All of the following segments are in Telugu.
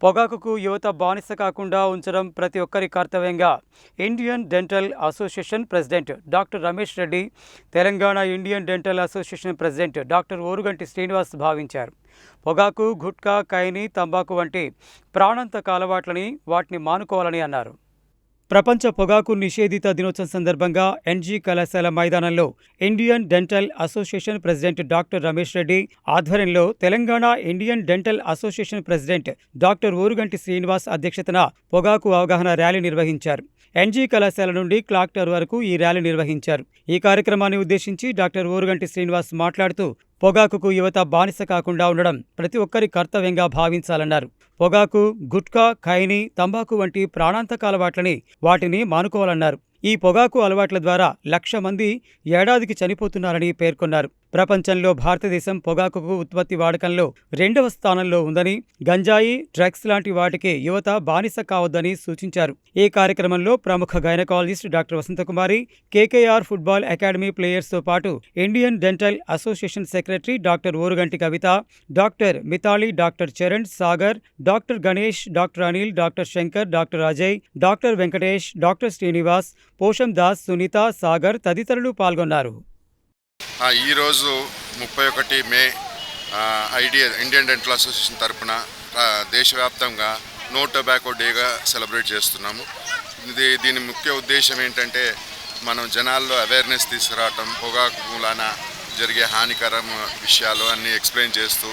పొగాకుకు యువత బానిస కాకుండా ఉంచడం ప్రతి ఒక్కరి కర్తవ్యంగా Indian dental association president doctor Ramesh Reddy, Telangana Indian dental association president doctor Oruganti Srinivas భావించారు. పొగాకు, గుట్కా, ఖైనీ, తంబాకు వంటి ప్రాణాంతక అలవాట్లని వాటిని మానుకోవాలని అన్నారు. ప్రపంచ పొగాకు నిషేధిత దినోత్సవం సందర్భంగా ఎన్జీ కళాశాల మైదానంలో Indian dental association president doctor Ramesh Reddy ఆధ్వర్యంలో Telangana Indian dental association president doctor Oruganti Srinivas అధ్యక్షతన పొగాకు అవగాహన ర్యాలీ నిర్వహించారు. ఎన్జీ కళాశాల నుండి క్లాక్ టవర్ వరకు ఈ ర్యాలీ నిర్వహించారు. ఈ కార్యక్రమాన్ని ఉద్దేశించి డాక్టర్ ఓరుగంటి శ్రీనివాస్ మాట్లాడుతూ పొగాకుకు యువత బానిస కాకుండా ఉండడం ప్రతి ఒక్కరి కర్తవ్యంగా భావించాలన్నారు. పొగాకు, గుట్కా, ఖైనీ, తంబాకు వంటి ప్రాణాంతక అలవాట్లని వాటిని మానుకోవాలన్నారు. ఈ పొగాకు అలవాట్ల ద్వారా 1,00,000 మంది ఏడాదికి చనిపోతున్నారని పేర్కొన్నారు. ప్రపంచంలో భారతదేశం పొగాకుకు ఉత్పత్తి వాడకంలో 2వ స్థానంలో ఉందని, గంజాయి, డ్రగ్స్ లాంటి వాటికి యువత బానిస కావద్దని సూచించారు. ఈ కార్యక్రమంలో ప్రముఖ gynaecologist doctor Vasanthakumari, KKR football academy ప్లేయర్స్తో పాటు Indian dental association secretary doctor Oruganti Kavitha, doctor Mitali, doctor Charan, Sagar, doctor Ganesh, doctor Anil, doctor Shankar, doctor Ajay, doctor Venkatesh, doctor Srinivas, Posham Das, Sunitha, Sagar తదితరులు పాల్గొన్నారు. ఈరోజు 31 మే ఇండియన్ డెంటల్ అసోసియేషన్ తరఫున దేశవ్యాప్తంగా నో టొబాకో డేగా సెలబ్రేట్ చేస్తున్నాము. దీని ముఖ్య ఉద్దేశం ఏంటంటే మనం జనాల్లో అవేర్నెస్ తీసుకురావటం, పొగాకు మూలాన జరిగే హానికరం విషయాలు అన్నీ ఎక్స్ప్లెయిన్ చేస్తూ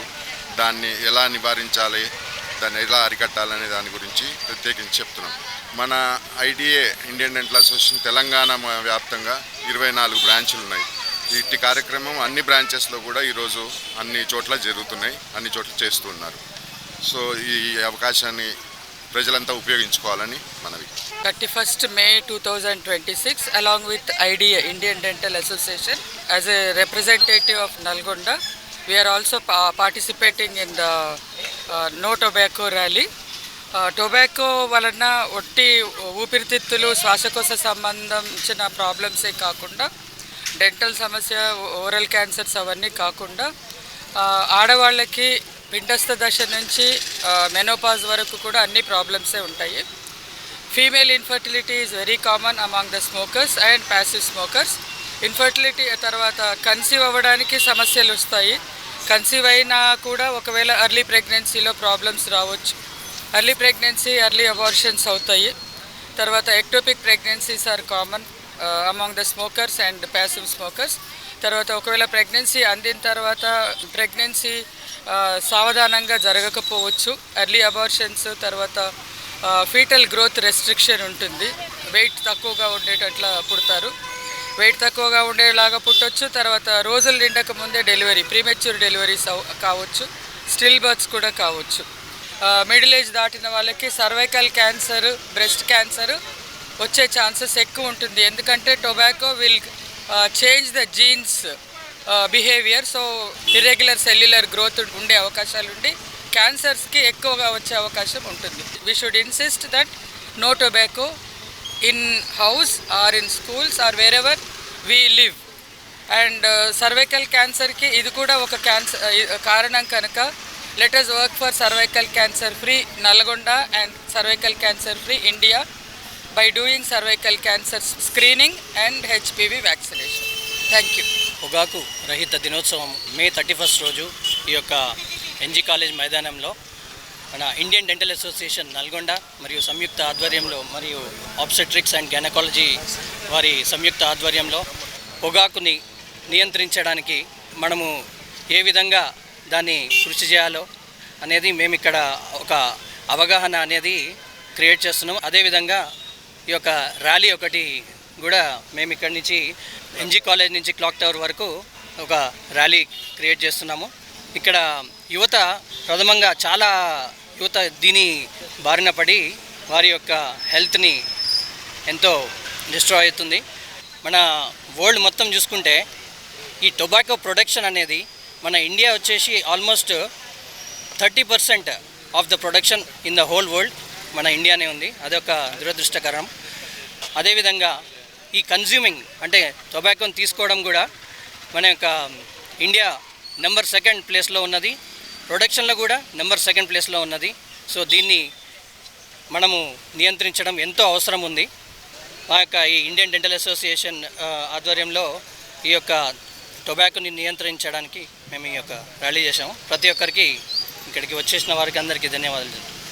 దాన్ని ఎలా నివారించాలి, దాన్ని ఎలా అరికట్టాలనే దాని గురించి ప్రత్యేకించి చెప్తున్నాం. మన IDA Indian dental association Telangana వ్యాప్తంగా 24 బ్రాంచులు ఉన్నాయి. ఇట్టి కార్యక్రమం అన్ని బ్రాంచెస్లో కూడా ఈరోజు అన్ని చోట్ల జరుగుతున్నాయి, అన్ని చోట్ల చేస్తున్నారు. సో ఈ అవకాశాన్ని ప్రజలంతా ఉపయోగించుకోవాలని మనవి. 31st May 2026 along with IDA Indian Dental Association as a representative of Nalgonda, we are also participating in the no tobacco rally. Tobacco వలన ఒట్టి ఊపిరితిత్తులు, శ్వాసకోశ సంబంధించిన ప్రాబ్లమ్సే కాకుండా డెంటల్ సమస్య, ఓరల్ క్యాన్సర్స్ అవన్నీ కాకుండా ఆడవాళ్ళకి పిండస్థ దశ నుంచి మెనోపాజ్ వరకు కూడా అన్ని ప్రాబ్లమ్సే ఉంటాయి. Female infertility is very common among the smokers and passive smokers. Infertility తర్వాత కన్సీవ్ అవ్వడానికి సమస్యలు వస్తాయి. కన్సీవ్ అయినా కూడా ఒకవేళ ఎర్లీ ప్రెగ్నెన్సీలో ప్రాబ్లమ్స్ రావచ్చు. ఎర్లీ ప్రెగ్నెన్సీ, ఎర్లీ అబార్షన్స్ అవుతాయి. తర్వాత ectopic pregnancies are common among the smokers and passive smokers. తర్వాత ఒకవేళ ప్రెగ్నెన్సీ అందిన తర్వాత ప్రెగ్నెన్సీ సావధానంగా జరగకపోవచ్చు. ఎర్లీ అబార్షన్స్, తర్వాత ఫీటల్ గ్రోత్ రెస్ట్రిక్షన్ ఉంటుంది. వెయిట్ తక్కువగా ఉండేటట్లా పుడతారు. వెయిట్ తక్కువగా ఉండేలాగా పుట్టవచ్చు. తర్వాత రోజులు నిండక ముందే డెలివరీ, ప్రీమెచ్యూర్ డెలివరీస్ కావచ్చు. స్టిల్ బర్త్స్ కూడా కావచ్చు. మిడిల్ ఏజ్ దాటిన వాళ్ళకి సర్వైకల్ క్యాన్సర్, బ్రెస్ట్ క్యాన్సర్ వచ్చే ఛాన్సెస్ ఎక్కువ ఉంటుంది. ఎందుకంటే tobacco will change the genes behaviour. So irregular cellular growth ఉండే అవకాశాలు ఉండి క్యాన్సర్స్కి ఎక్కువగా వచ్చే అవకాశం ఉంటుంది. We should insist that no tobacco in house or in schools or wherever we live. And cervical క్యాన్సర్కి ఇది కూడా ఒక కారణం కనుక let us work for cervical cancer free Nalgonda and cervical cancer free India by doing cervical cancer screening and HPV vaccination. Thank you. పొగాకు రహిత దినోత్సవం మే 31 రోజు ఈ యొక్క ఎన్జీ కాలేజ్ మైదానంలో మన ఇండియన్ డెంటల్ అసోసియేషన్ నల్గొండ మరియు సంయుక్త ఆధ్వర్యంలో మరియు ఆబ్స్టెట్రిక్స్ అండ్ గైనకాలజీ వారి సంయుక్త ఆధ్వర్యంలో పొగాకుని నియంత్రించడానికి మనము ఏ విధంగా దాన్ని కృషి చేయాలో అనేది మేము ఇక్కడ ఒక అవగాహన అనేది క్రియేట్ చేస్తున్నాం. అదేవిధంగా ఈ యొక్క ర్యాలీ ఒకటి కూడా మేము ఇక్కడి నుంచి ఎన్జీ కాలేజ్ నుంచి క్లాక్ టవర్ వరకు ఒక ర్యాలీ క్రియేట్ చేస్తున్నాము. ఇక్కడ యువత ప్రథమంగా చాలా యువత దీని బారిన పడి వారి యొక్క హెల్త్ని ఎంతో డిస్ట్రాయ్ అవుతుంది. మన వరల్డ్ మొత్తం చూసుకుంటే ఈ టొబాకో ప్రొడక్షన్ అనేది మన ఇండియా వచ్చేసి almost 30% of the production in the whole world మన ఇండియానే ఉంది. అదొక దురదృష్టకరం. అదేవిధంగా ఈ కన్జ్యూమింగ్ అంటే టొబాకోని తీసుకోవడం కూడా మన యొక్క ఇండియా నెంబర్ 2nd ప్లేస్లో ఉన్నది. ప్రొడక్షన్లో కూడా నెంబర్ 2nd ప్లేస్లో ఉన్నది. సో దీన్ని మనము నియంత్రించడం ఎంతో అవసరం ఉంది. మా యొక్క ఈ ఇండియన్ డెంటల్ అసోసియేషన్ ఆధ్వర్యంలో ఈ యొక్క టొబాకోని నియంత్రించడానికి మేము ఈ యొక్క ర్యాలీ చేసాము. ప్రతి ఒక్కరికి ఇక్కడికి వచ్చేసిన వారికి అందరికీ ధన్యవాదాలు.